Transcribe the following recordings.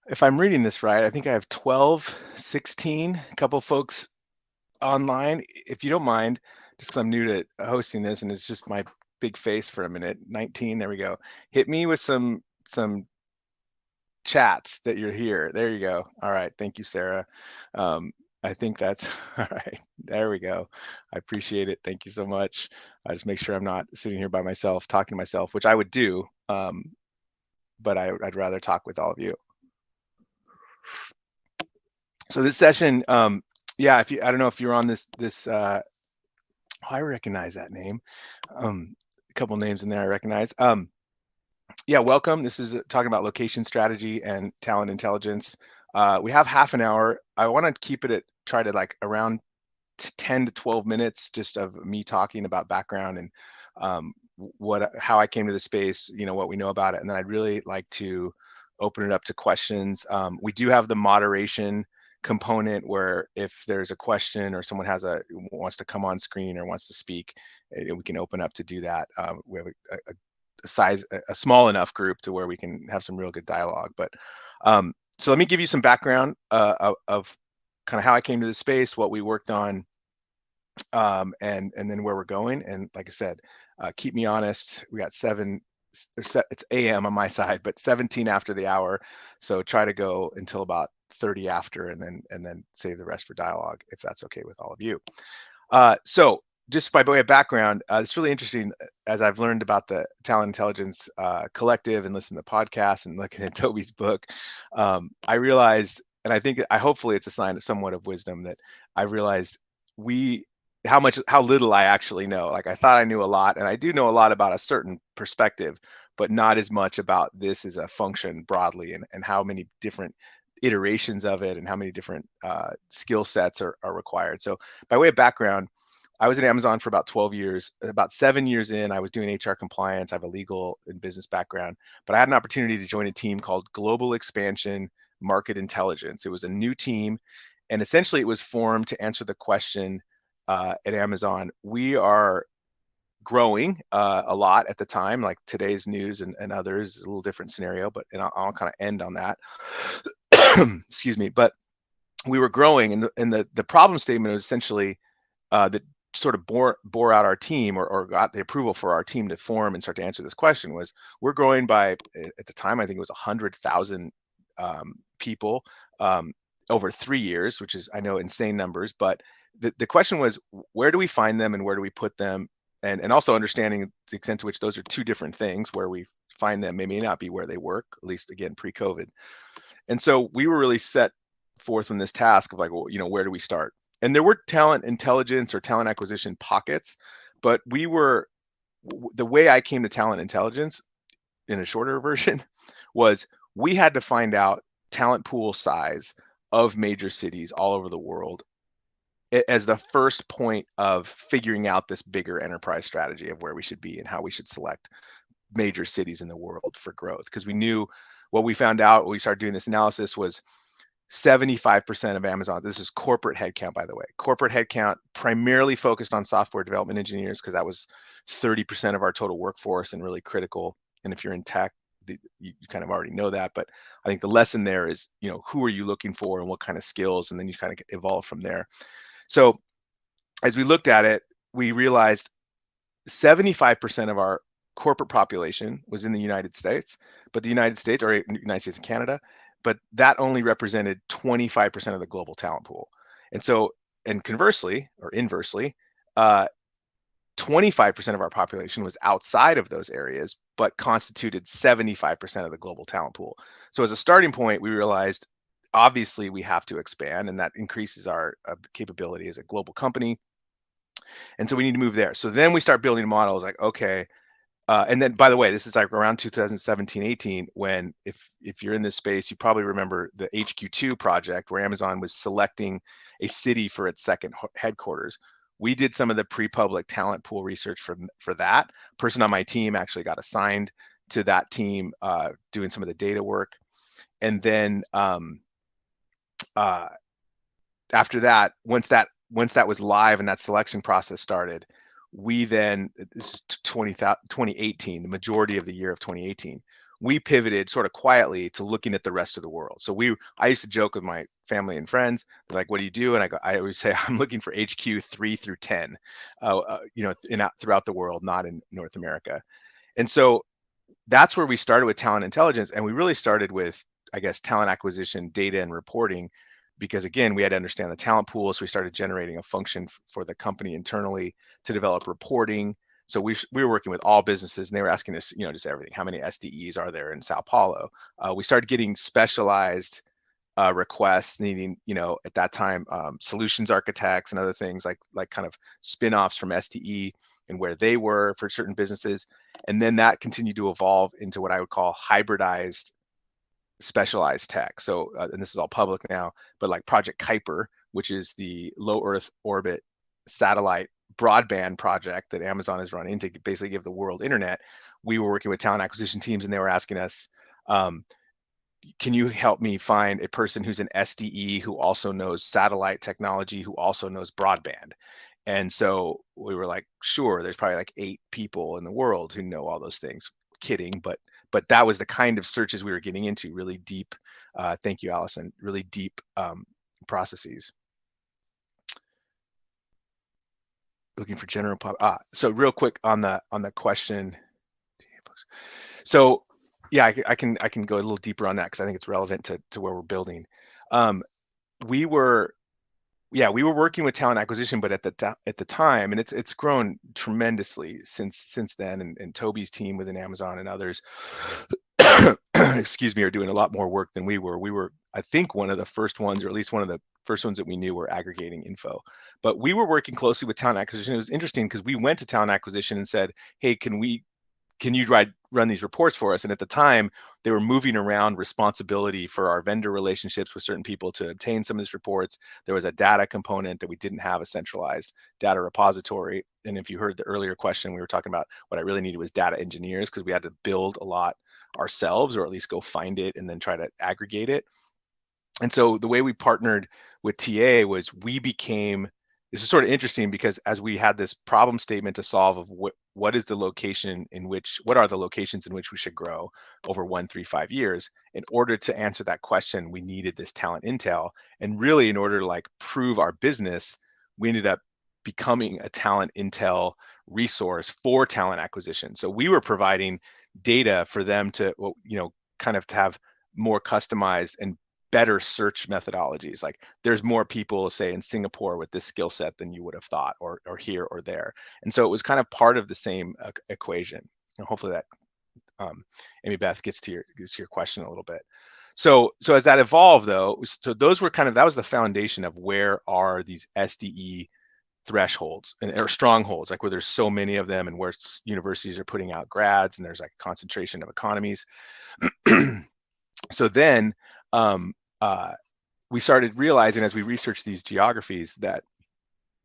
if I'm reading this right, I think I have 12, 16, a couple folks online. If you don't mind, just 'cause I'm new to hosting this and it's just my big face for a minute. 19, there we go. Hit me with some chats that you're here. There you go. All right. Thank you, Sarah. I think that's all right. There we go. I appreciate it. Thank you so much. I just make sure I'm not sitting here by myself talking to myself, which I would do, but I'd rather talk with all of you. So this session, yeah, if you, I don't know if you're on this. I recognize that name. A couple names in there I recognize. Yeah, welcome. This is talking about location strategy and talent intelligence. We have half an hour. I want to keep it at try to like around 10 to 12 minutes just of me talking about background and how I came to the space, what we know about it. And then I'd really like to open it up to questions. We do have the moderation component where if there's a question or someone wants to come on screen or wants to speak, we can open up to do that. We have a small enough group to where we can have some real good dialogue. But so let me give you some background of kind of how I came to the space, what we worked on, and then where we're going. And like I said, keep me honest. We got it's AM on my side, but 17 after the hour. So try to go until about 30 after, and then save the rest for dialogue, if that's okay with all of you. So just by way of background, it's really interesting as I've learned about the Talent Intelligence Collective and listened to podcasts and looking at Toby's book. I realized, and hopefully it's a sign of somewhat of wisdom, that I realized how little I actually know. Like I thought I knew a lot, and I do know a lot about a certain perspective, but not as much about this as a function broadly, and how many different iterations of it and how many different skill sets are required. So by way of background, I was at Amazon for about 12 years. About 7 years in, I was doing HR compliance. I have a legal and business background, but I had an opportunity to join a team called Global Expansion Market Intelligence. It was a new team, and essentially it was formed to answer the question at Amazon. We are growing a lot at the time, like today's news and others, a little different scenario, but I'll kind of end on that. Excuse me. But we were growing, and the problem statement was essentially that sort of bore out our team, or got the approval for our team to form and start to answer this question, was we're growing by, at the time, I think it was 100,000 people over 3 years, which is, I know, insane numbers. But the question was, where do we find them and where do we put them? And also understanding the extent to which those are two different things. Where we find them may not be where they work, at least again pre-COVID. And so we were really set forth in this task of like, well, where do we start? And there were talent intelligence or talent acquisition pockets, but the way I came to talent intelligence in a shorter version was we had to find out talent pool size of major cities all over the world as the first point of figuring out this bigger enterprise strategy of where we should be and how we should select major cities in the world for growth. Because we knew what we found out when we started doing this analysis was 75% of Amazon, this is corporate headcount, by the way, corporate headcount primarily focused on software development engineers, because that was 30% of our total workforce and really critical. And if you're in tech, you kind of already know that. But I think the lesson there is, who are you looking for and what kind of skills? And then you kind of evolve from there. So as we looked at it, we realized 75% of our corporate population was in the United States, but the United States, or United States and Canada, but that only represented 25% of the global talent pool. And conversely, or inversely, 25% of our population was outside of those areas, but constituted 75% of the global talent pool. So as a starting point, we realized, obviously, we have to expand, and that increases our capability as a global company. And so we need to move there. So then we start building models like, okay, and then, by the way, this is like around 2017, 18, when if you're in this space, you probably remember the HQ2 project where Amazon was selecting a city for its second headquarters. We did some of the pre-public talent pool research for that. Person on my team actually got assigned to that team, doing some of the data work. And then after that, once that was live and that selection process started, we then, this is 2018, the majority of the year of 2018, we pivoted sort of quietly to looking at the rest of the world. So I used to joke with my family and friends, they're like, what do you do? And I always say, I'm looking for HQ 3 through 10, throughout the world, not in North America. And so that's where we started with talent intelligence. And we really started with, I guess, talent acquisition, data, and reporting, because again, we had to understand the talent pool. So we started generating a function for the company internally to develop reporting. So we were working with all businesses, and they were asking us, just everything. How many SDEs are there in Sao Paulo? We started getting specialized requests needing, at that time, solutions architects and other things like kind of spin-offs from SDE and where they were for certain businesses. And then that continued to evolve into what I would call hybridized specialized tech. So, and this is all public now, but like Project Kuiper, which is the low Earth orbit satellite broadband project that Amazon is running to basically give the world internet. We were working with talent acquisition teams, and they were asking us, can you help me find a person who's an SDE who also knows satellite technology, who also knows broadband? And so we were like, sure, there's probably like 8 people in the world who know all those things. Kidding, but that was the kind of searches we were getting into, really deep. Thank you, Allison. Really deep processes. Looking for general so real quick on the question. So yeah, I can go a little deeper on that because I think it's relevant to where we're building. We were working with talent acquisition, but at the time, and it's grown tremendously since then, and Toby's team within Amazon and others, excuse me, are doing a lot more work than we were. We were, I think, one of the first ones, or at least one of the first ones that we knew were aggregating info. But we were working closely with talent acquisition. It was interesting because we went to talent acquisition and said, hey, can you run these reports for us? And at the time, they were moving around responsibility for our vendor relationships with certain people to obtain some of these reports. There was a data component that we didn't have a centralized data repository. And if you heard the earlier question, we were talking about what I really needed was data engineers, because we had to build a lot ourselves, or at least go find it and then try to aggregate it. And so the way we partnered with TA was this is sort of interesting, because as we had this problem statement to solve of what are the locations in which we should grow over 1, 3, 5 years, in order to answer that question, we needed this talent intel. And really, in order to like prove our business, we ended up becoming a talent intel resource for talent acquisition. So we were providing data for them to, kind of to have more customized and better search methodologies. Like there's more people, say, in Singapore with this skill set than you would have thought, or here or there. And so it was kind of part of the same equation. And hopefully that, Amy Beth, gets to your question a little bit. So as that evolved, though, so those were that was the foundation of where are these SDE thresholds or strongholds, like where there's so many of them, and where universities are putting out grads, and there's like a concentration of economies. So then we started realizing, as we researched these geographies, that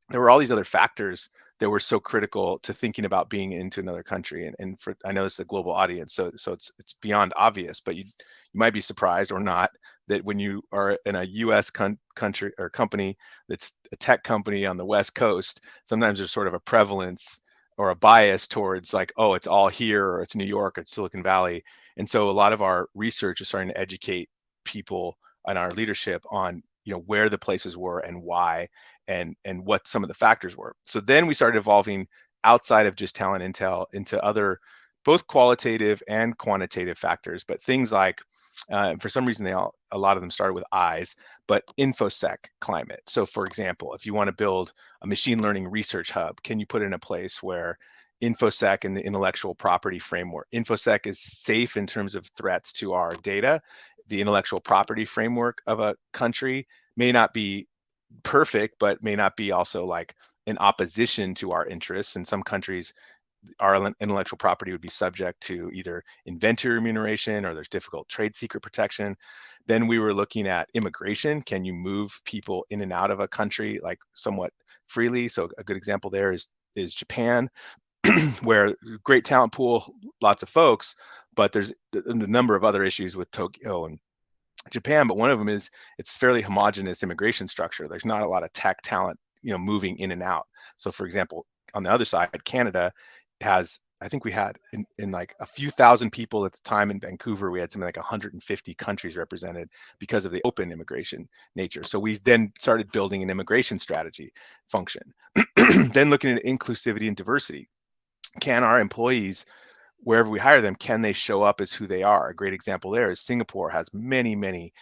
there were all these other factors that were so critical to thinking about being into another country. And I know this is a global audience, so it's beyond obvious, but you might be surprised or not that when you are in a U.S. country or company that's a tech company on the West Coast, sometimes there's sort of a prevalence or a bias towards like, oh, it's all here, or it's New York, or it's Silicon Valley. And so a lot of our research is starting to educate people and our leadership on where the places were and why, and what some of the factors were. So then we started evolving outside of just talent intel into other, both qualitative and quantitative factors, but things like, for some reason a lot of them started with I's, but infosec climate. So for example, if you want to build a machine learning research hub, can you put it in a place where infosec and the intellectual property framework, infosec is safe in terms of threats to our data. The intellectual property framework of a country may not be perfect, but may not be also like in opposition to our interests. In some countries, our intellectual property would be subject to either inventor remuneration, or there's difficult trade secret protection. Then we were looking at immigration. Can you move people in and out of a country like somewhat freely? So a good example there is Japan, where great talent pool, lots of folks, but there's a number of other issues with Tokyo and Japan. But one of them is it's fairly homogenous immigration structure. There's not a lot of tech talent, moving in and out. So for example, on the other side, Canada has I think we had in like a few thousand people at the time in Vancouver, we had something like 150 countries represented because of the open immigration nature. So we then started building an immigration strategy function. Then looking at inclusivity and diversity. Can our employees, wherever we hire them, can they show up as who they are? A great example there is Singapore has many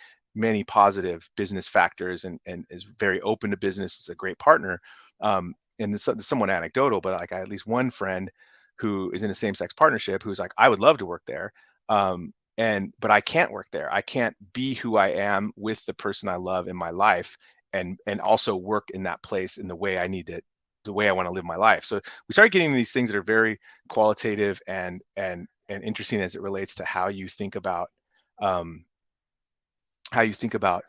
positive business factors and is very open to business. Is a great partner. And this is somewhat anecdotal, but like I had at least one friend who is in a same-sex partnership who's like, I would love to work there. But I can't work there. I can't be who I am with the person I love in my life and also work in that place in the way I need to, the way I want to live my life. So we started getting these things that are very qualitative and interesting as it relates to how you think about um, how you think about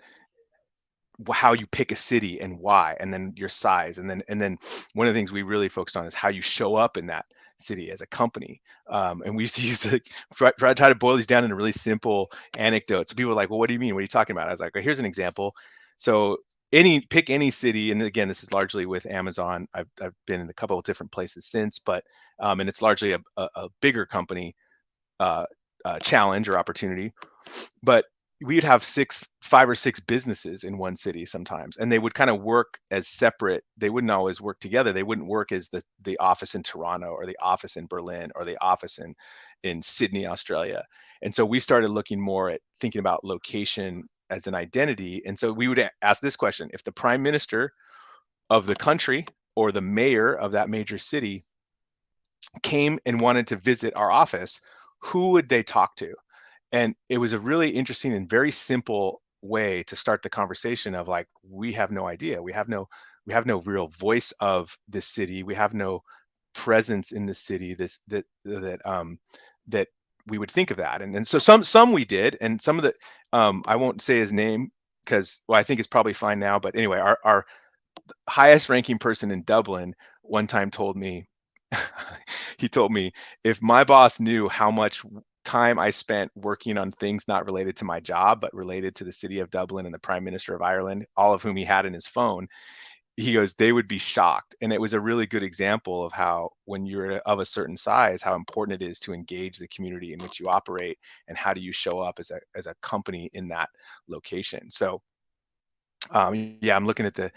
how you pick a city and why, and then your size, and then one of the things we really focused on is how you show up in that city as a company. And we used to use like try to boil these down in a really simple anecdote. So people are like, well, what do you mean? What are you talking about? I was like, well, here's an example. So pick any city, and again, this is largely with Amazon. I've been in a couple of different places since, but and it's largely a bigger company challenge or opportunity. But we'd have five or six businesses in one city sometimes, and they would kind of work as separate. They wouldn't always work together. They wouldn't work as the office in Toronto or the office in Berlin or the office in Sydney, Australia. And so we started looking more at thinking about location as an identity. And so we would ask this question: if the prime minister of the country or the mayor of that major city came and wanted to visit our office, who would they talk to? And it was a really interesting and very simple way to start the conversation of like, we have no idea. We have no real voice of this city. We have no presence in the city that we would think of that. And so some we did, and some of the I won't say his name because, well, I think it's probably fine now. But anyway, our highest ranking person in Dublin one time told me, he told me, if my boss knew how much time I spent working on things not related to my job, but related to the city of Dublin and the Prime Minister of Ireland, all of whom he had in his phone, he goes, they would be shocked. And it was a really good example of how, when you're of a certain size, how important it is to engage the community in which you operate, and how do you show up as a company in that location. So yeah, I'm looking at the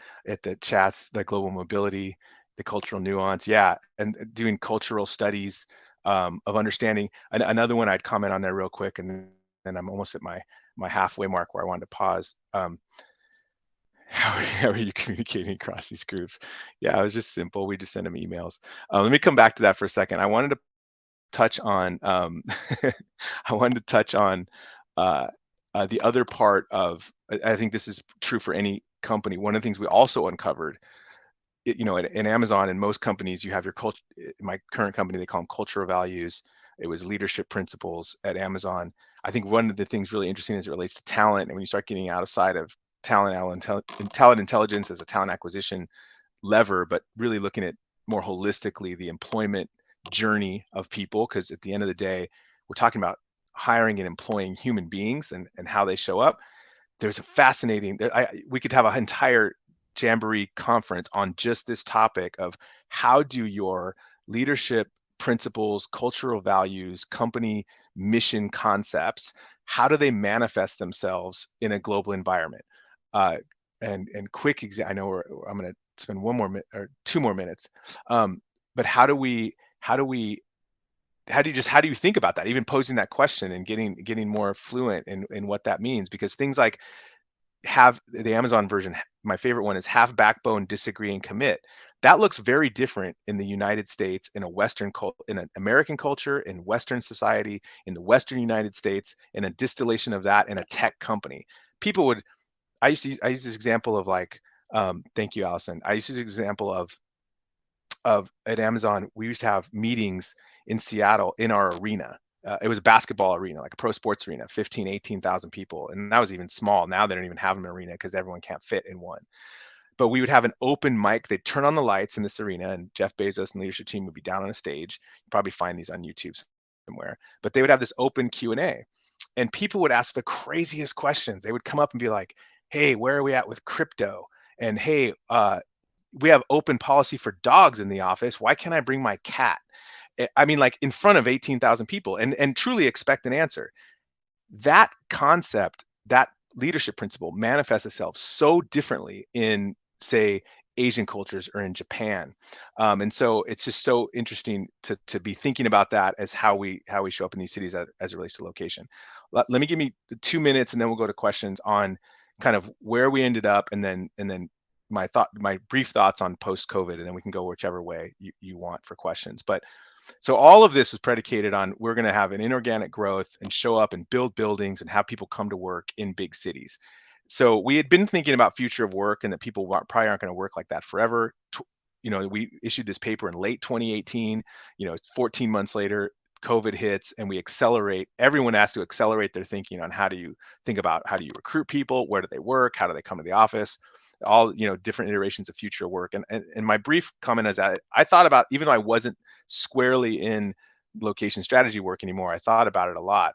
chats, the global mobility, the cultural nuance. Yeah, and doing cultural studies of understanding. Another one I'd comment on there real quick, and then I'm almost at my halfway mark where I wanted to pause. How are you communicating across these groups? Yeah, it was just simple. We just send them emails. Let me come back to that for a second. I wanted to touch on I wanted to touch on uh, the other part of, I think this is true for any company. One of the things we also uncovered, in Amazon and most companies, you have your culture. My current company, they call them cultural values. It was leadership principles at Amazon. I think one of the things really interesting as it relates to talent, and when you start getting outside of talent intelligence as a talent acquisition lever, but really looking at more holistically the employment journey of people, because at the end of the day, we're talking about hiring and employing human beings and how they show up. There's a fascinating, we could have an entire Jamboree conference on just this topic of how do your leadership principles, cultural values, company mission concepts, how do they manifest themselves in a global environment? Uh, and quick example, I know I'm going to spend one more minute or two more minutes. But how do you think about that? Even posing that question and getting more fluent in what that means, because things like have the Amazon version. My favorite one is have backbone, disagree, and commit. That looks very different in the United States, in a in an American culture, in Western society, in the Western United States, in a distillation of that in a tech company. People would, I use this example of like, thank you, Allison. I used to use this example of at Amazon, we used to have meetings in Seattle in our arena. It was a basketball arena, like a pro sports arena, 15, 18,000 people. And that was even small. Now they don't even have an arena because everyone can't fit in one. But we would have an open mic. They'd turn on the lights in this arena, and Jeff Bezos and the leadership team would be down on a stage. You probably find these on YouTube somewhere. But they would have this open Q&A. And people would ask the craziest questions. They would come up and be like, hey, where are we at with crypto? And hey, we have open policy for dogs in the office. Why can't I bring my cat? I mean, like in front of 18,000 people and truly expect an answer. That concept, that leadership principle manifests itself so differently in, say, Asian cultures or in Japan. And so it's just so interesting to be thinking about that as how we show up in these cities as it relates to location. Let me give me 2 minutes and then we'll go to questions on kind of where we ended up and then my brief thoughts on post COVID, and then we can go whichever way you want for questions. But so all of this was predicated on we're going to have an inorganic growth and show up and build buildings and have people come to work in big cities. So we had been thinking about future of work and that people probably aren't going to work like that forever. We issued this paper in late 2018. 14 months later, COVID hits and we accelerate. Everyone has to accelerate their thinking on how do you think about how do you recruit people, where do they work, how do they come to the office, all different iterations of future work. And my brief comment is that I thought about, even though I wasn't squarely in location strategy work anymore, I thought about it a lot.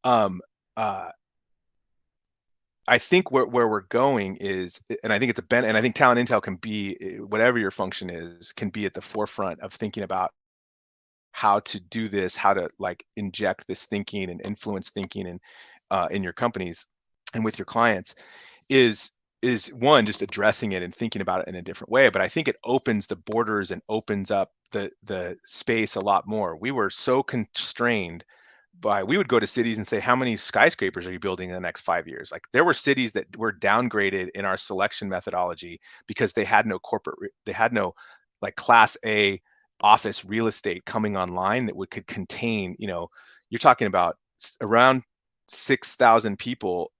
Um, uh, I think where we're going is, and I think it's and I think talent intel can be, whatever your function is, can be at the forefront of thinking about how to do this, how to like inject this thinking and influence thinking in your companies and with your clients is one, just addressing it and thinking about it in a different way. But I think it opens the borders and opens up the space a lot more. We were so constrained we would go to cities and say, how many skyscrapers are you building in the next 5 years? Like there were cities that were downgraded in our selection methodology because they had no they had no like class A office real estate coming online that could contain, you're talking about around 6,000 people.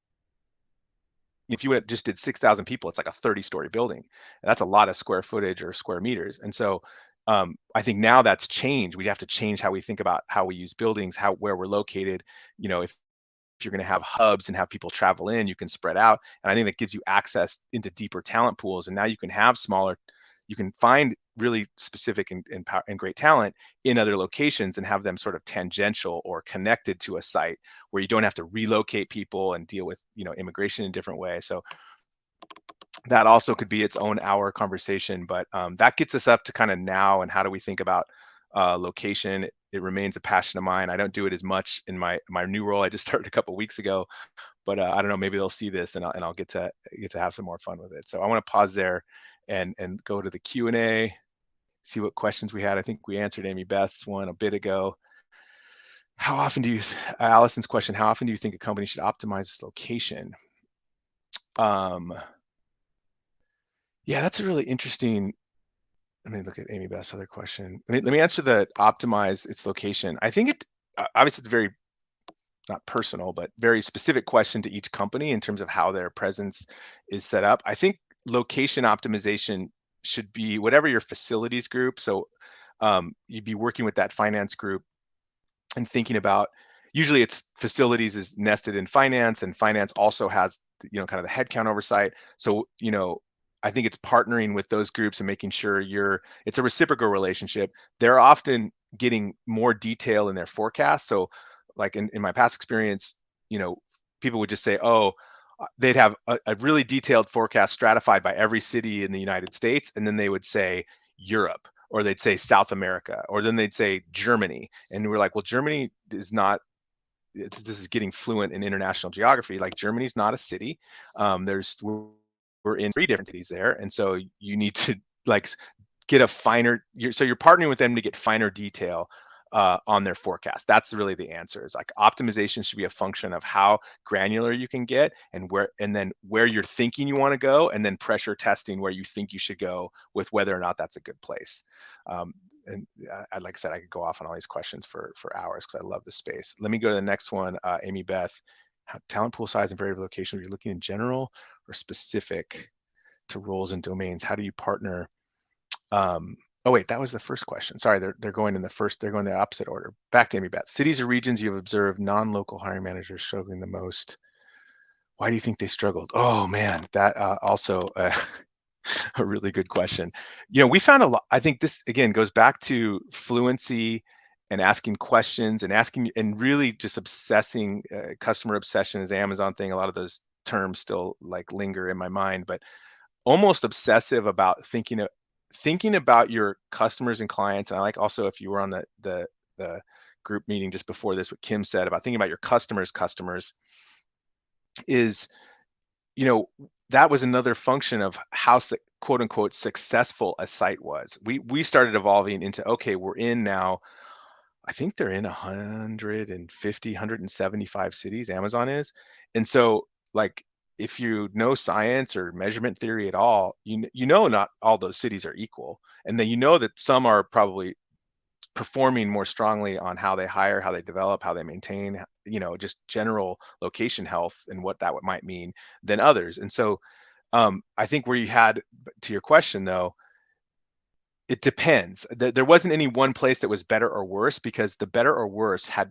If you just did 6,000 people, it's like a 30-story building. And that's a lot of square footage or square meters. And so I think now that's changed. We have to change how we think about how we use buildings, where we're located. If you're going to have hubs and have people travel in, you can spread out. And I think that gives you access into deeper talent pools. And now you can have you can find really specific and great talent in other locations and have them sort of tangential or connected to a site where you don't have to relocate people and deal with, immigration in different ways. So that also could be its own hour conversation, but that gets us up to kind of now and how do we think about location. It remains a passion of mine. I don't do it as much in my new role. I just started a couple of weeks ago, but I don't know, maybe they'll see this and I'll get to have some more fun with it. So I want to pause there and go to the Q&A, see what questions we had. I think we answered Amy Beth's one a bit ago. Allison's question, how often do you think a company should optimize its location? Yeah, that's a really interesting. Let me look at Amy Beth's other question. Let me answer the optimize its location. I think obviously it's very not personal, but very specific question to each company in terms of how their presence is set up. I think location optimization should be whatever your facilities group. So you'd be working with that finance group and thinking about, usually it's facilities is nested in finance, and finance also has, kind of the headcount oversight. So, I think it's partnering with those groups and making sure it's a reciprocal relationship. They're often getting more detail in their forecast. So like in my past experience, people would just say, oh, they'd have a really detailed forecast stratified by every city in the United States. And then they would say Europe, or they'd say South America, or then they'd say Germany. And we're like, well, Germany is not, this is getting fluent in international geography. Like Germany's not a city. We're in 3 different cities there. And so you need to like get a finer, so you're partnering with them to get finer detail on their forecast. That's really the answer. Is like optimization should be a function of how granular you can get and then where you're thinking you want to go, and then pressure testing where you think you should go with whether or not that's a good place. And like I said, I could go off on all these questions for hours because I love the space. Let me go to the next one. Amy Beth, talent pool size and variable location. Are you looking in general or specific to roles and domains? How do you partner? Oh wait, that was the first question. Sorry, they're going the opposite order. Back to Amy Beth. Cities or regions you have observed non-local hiring managers struggling the most. Why do you think they struggled? Oh man, that also a really good question. We found a lot. I think this again goes back to fluency and asking questions and really just obsessing. Customer obsession is Amazon thing. A lot of those terms still like linger in my mind, but almost obsessive about thinking about your customers and clients, and I like also if you were on the group meeting just before this, what Kim said about thinking about your customers is, you know, that was another function of how quote unquote successful a site was. We started evolving into, okay, we're in now, I think they're in 150, 175 cities, Amazon is. And so like if you know science or measurement theory at all, you know not all those cities are equal. And then you know that some are probably performing more strongly on how they hire, how they develop, how they maintain, just general location health and what that might mean than others. And so I think where you had, to your question though, it depends. There wasn't any one place that was better or worse, because the better or worse had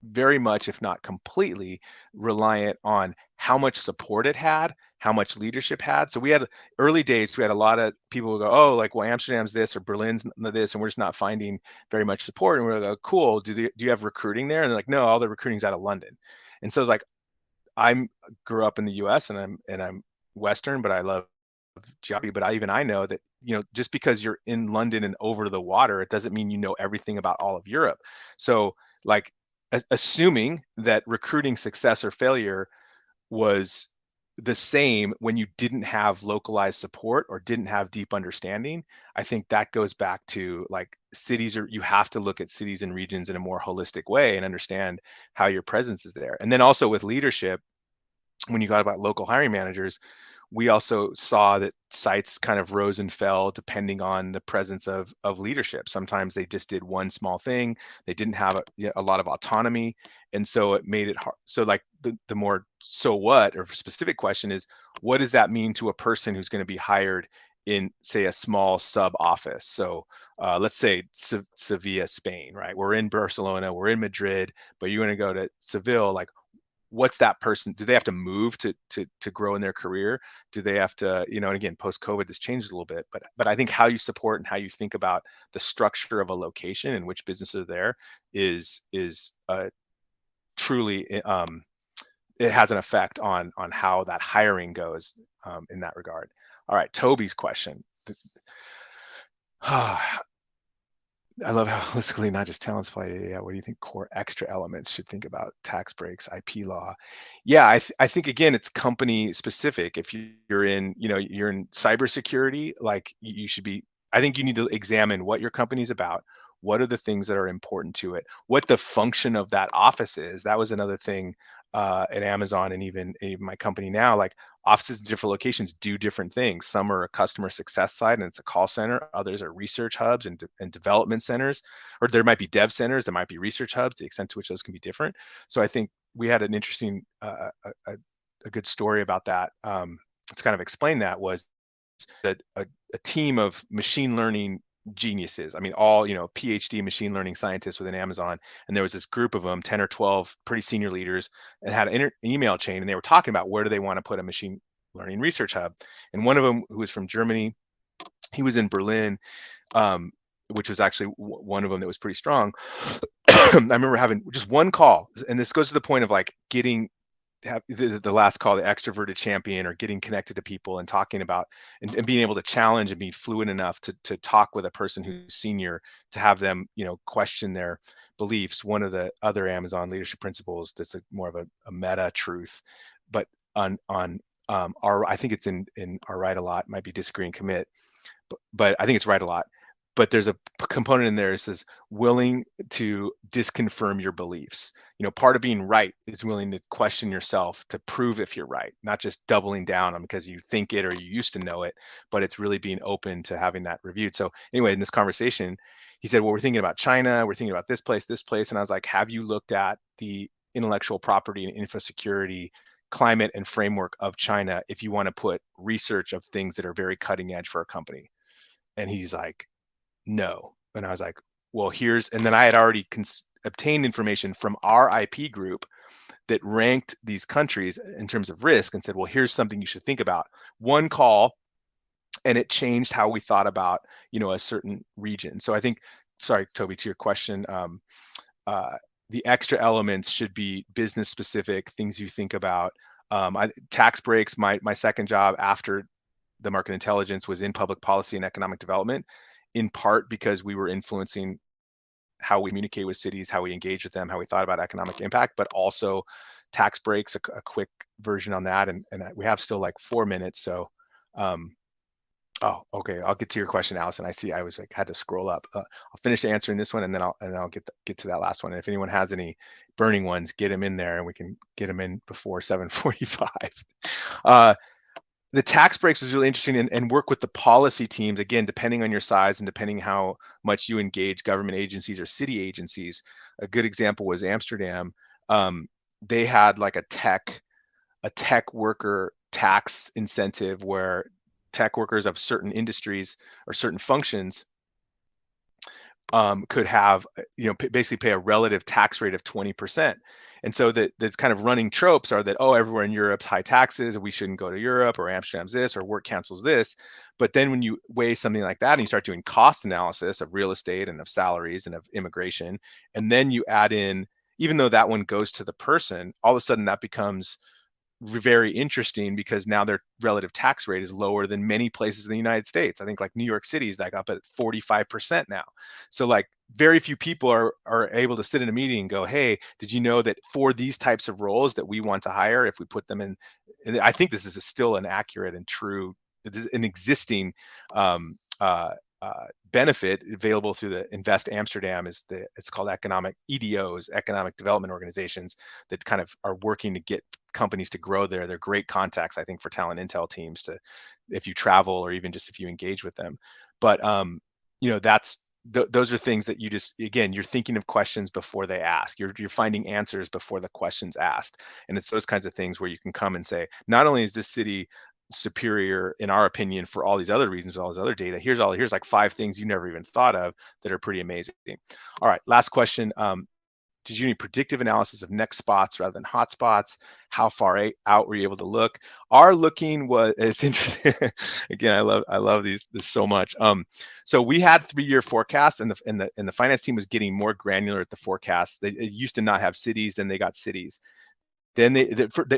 very much, if not completely, reliant on how much support it had, how much leadership had. So we had early days, we had a lot of people who go, oh, like, well, Amsterdam's this or Berlin's this, and we're just not finding very much support. And we're like, oh, cool. Do you have recruiting there? And they're like, no, all the recruiting's out of London. And so it's like, I grew up in the US and I'm Western, but I love geography. But I know that, just because you're in London and over the water, it doesn't mean you know everything about all of Europe. So like assuming that recruiting success or failure was the same when you didn't have localized support or didn't have deep understanding, I think that goes back to like you have to look at cities and regions in a more holistic way and understand how your presence is there. And then also with leadership, when you got about local hiring managers, we also saw that sites kind of rose and fell depending on the presence of leadership. Sometimes they just did one small thing. They didn't have a lot of autonomy. And so it made it hard. So like the more so what or specific question is, what does that mean to a person who's going to be hired in, say, a small sub office? So let's say Sevilla, Spain, right? We're in Barcelona, we're in Madrid, but you're going to go to Seville. Like, what's that person, do they have to move to grow in their career? Do they have to, and again, post COVID, this changed a little bit, but I think how you support and how you think about the structure of a location and which businesses are there is truly it has an effect on how that hiring goes in that regard. All right, Toby's question. I love how holistically, not just talents play. Yeah, what do you think core extra elements should think about tax breaks, IP law? Yeah, I think again, it's company specific. If you're in, you're in cybersecurity, like you should be. I think you need to examine what your company's about. What are the things that are important to it? What the function of that office is. That was another thing at Amazon and even my company now. Like offices in different locations do different things. Some are a customer success side and it's a call center. Others are research hubs and development centers, or there might be dev centers, there might be research hubs, the extent to which those can be different. So I think we had an interesting, a good story about that. To kind of explain that was that a team of machine learning geniuses. I mean, all, PhD machine learning scientists within Amazon. And there was this group of them, 10 or 12 pretty senior leaders, and had an email chain. And they were talking about where do they want to put a machine learning research hub. And one of them, who was from Germany, he was in Berlin, which was actually one of them that was pretty strong. I remember having just one call. And this goes to the point of like have the last call, the extroverted champion, or getting connected to people and talking about and being able to challenge and be fluent enough to talk with a person who's senior, to have them, question their beliefs. One of the other Amazon leadership principles that's more of a meta truth, but on I think it's in our Write a Lot, might be Disagree and Commit, but I think it's Write a Lot. But there's a component in there that says willing to disconfirm your beliefs. Part of being right is willing to question yourself to prove if you're right, not just doubling down on because you think it or you used to know it, but it's really being open to having that reviewed. So anyway, in this conversation, he said, well, we're thinking about China, we're thinking about this place. And I was like, have you looked at the intellectual property and info security climate and framework of China if you want to put research of things that are very cutting edge for a company? And he's like, no. And I was like, well, and then I had already obtained information from our IP group that ranked these countries in terms of risk and said, well, here's something you should think about. One call, and it changed how we thought about, a certain region. So I think, sorry, Toby, to your question, the extra elements should be business specific, things you think about. Tax breaks, my second job after the market intelligence was in public policy and economic development, in part because we were influencing how we communicate with cities, how we engage with them, how we thought about economic impact, but also tax breaks, a quick version on that. And we have still like 4 minutes. So, oh, okay. I'll get to your question, Allison. I see I was like, had to scroll up. I'll finish answering this one and then I'll get to that last one. And if anyone has any burning ones, get them in there and we can get them in before 7:45. The tax breaks was really interesting, and work with the policy teams, again, depending on your size and depending how much you engage government agencies or city agencies. A good example was Amsterdam. They had like a tech worker tax incentive where tech workers of certain industries or certain functions could have, basically pay a relative tax rate of 20%. And so the kind of running tropes are that, oh, everywhere in Europe's high taxes, and we shouldn't go to Europe, or Amsterdam's this, or work cancels this. But then when you weigh something like that and you start doing cost analysis of real estate and of salaries and of immigration, and then you add in, even though that one goes to the person, all of a sudden that becomes very interesting because now their relative tax rate is lower than many places in the United States. I think like New York City is like up at 45% now. So like very few people are able to sit in a meeting and go, hey, did you know that for these types of roles that we want to hire, if we put them in, and I think this is still an accurate and true, an existing benefit available through the Invest Amsterdam, it's called economic EDOs, economic development organizations, that kind of are working to get companies to grow there. They're great contacts, I think, for talent intel teams to, if you travel or even just if you engage with them. But those are things that you just, again, you're thinking of questions before they ask. You're finding answers before the question's asked. And it's those kinds of things where you can come and say, not only is this city superior in our opinion for all these other reasons, all this other data, here's like 5 things you never even thought of that are pretty amazing. All right, last question. Did you do any predictive analysis of next spots rather than hot spots? How far out were you able to look? Our looking was, it's interesting. Again, I love this so much. So we had 3-year forecasts, and the finance team was getting more granular at the forecasts. They used to not have cities, then they got cities. Then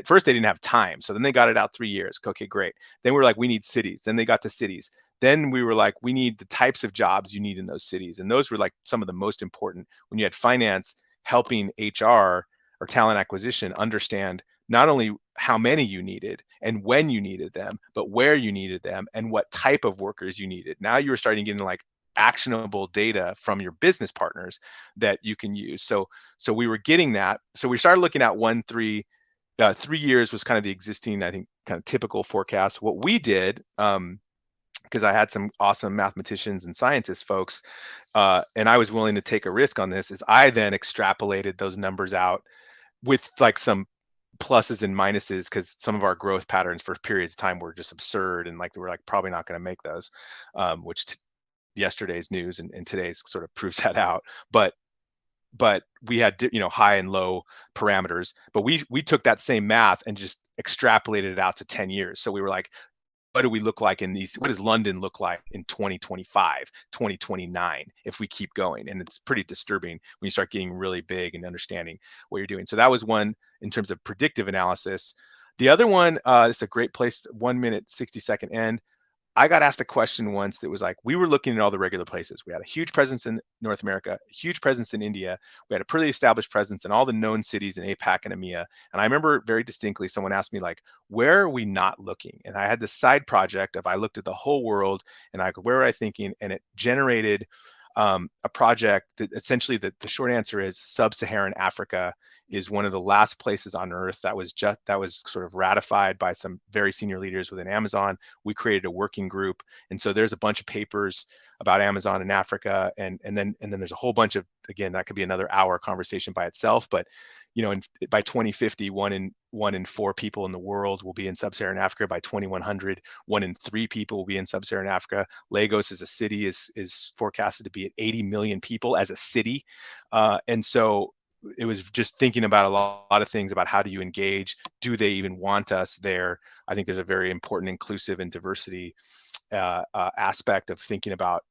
first they didn't have time, so then they got it out 3 years. Okay, great. Then we were like, we need cities. Then they got to cities. Then we were like, we need the types of jobs you need in those cities, and those were like some of the most important. When you had finance helping HR or talent acquisition understand not only how many you needed and when you needed them, but where you needed them and what type of workers you needed. Now you were starting getting like actionable data from your business partners that you can use. So we were getting that. So we started looking at 3 years was kind of the existing, I think, kind of typical forecast. What we did, because I had some awesome mathematicians and scientists folks, and I was willing to take a risk on this, is I then extrapolated those numbers out with like some pluses and minuses, because some of our growth patterns for periods of time were just absurd, and like we're like probably not going to make those, which yesterday's news and today's sort of proves that out. But we had high and low parameters, but we took that same math and just extrapolated it out to 10 years. So we were like, what do we look like in these, what does London look like in 2025, 2029 if we keep going? And it's pretty disturbing when you start getting really big and understanding what you're doing. So that was one in terms of predictive analysis. The other one, it's a great place, 1 minute 60-second end. I got asked a question once that was like, we were looking at all the regular places. We had a huge presence in North America, a huge presence in India. We had a pretty established presence in all the known cities in APAC and EMEA. And I remember very distinctly someone asked me like, where are we not looking? And I had this side project of, I looked at the whole world and I go, where are I thinking? And it generated a project that essentially the short answer is sub-Saharan Africa is one of the last places on earth that was sort of ratified by some very senior leaders within Amazon. We created a working group, and so there's a bunch of papers about Amazon in Africa, and then there's a whole bunch of, again, that could be another hour conversation by itself, but by 2050, one in 4 people in the world will be in sub-Saharan Africa. By 2100, 1 in 3 people will be in sub-Saharan Africa. Lagos as a city is forecasted to be at 80 million people as a city, and so it was just thinking about a lot of things about how do you engage? Do they even want us there? I think there's a very important inclusive and diversity aspect of thinking about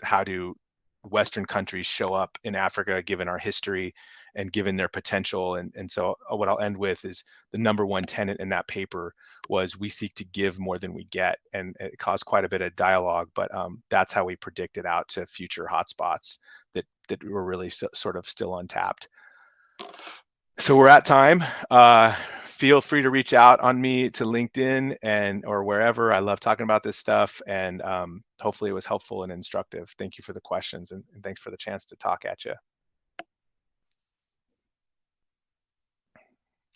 how do Western countries show up in Africa, given our history, and given their potential. And so what I'll end with is the number one tenet in that paper was we seek to give more than we get, and it caused quite a bit of dialogue, but that's how we predicted out to future hotspots that were really sort of still untapped. So we're at time. Feel free to reach out on me to LinkedIn or wherever. I love talking about this stuff, and hopefully it was helpful and instructive. Thank you for the questions, and thanks for the chance to talk at you.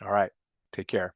All right, take care.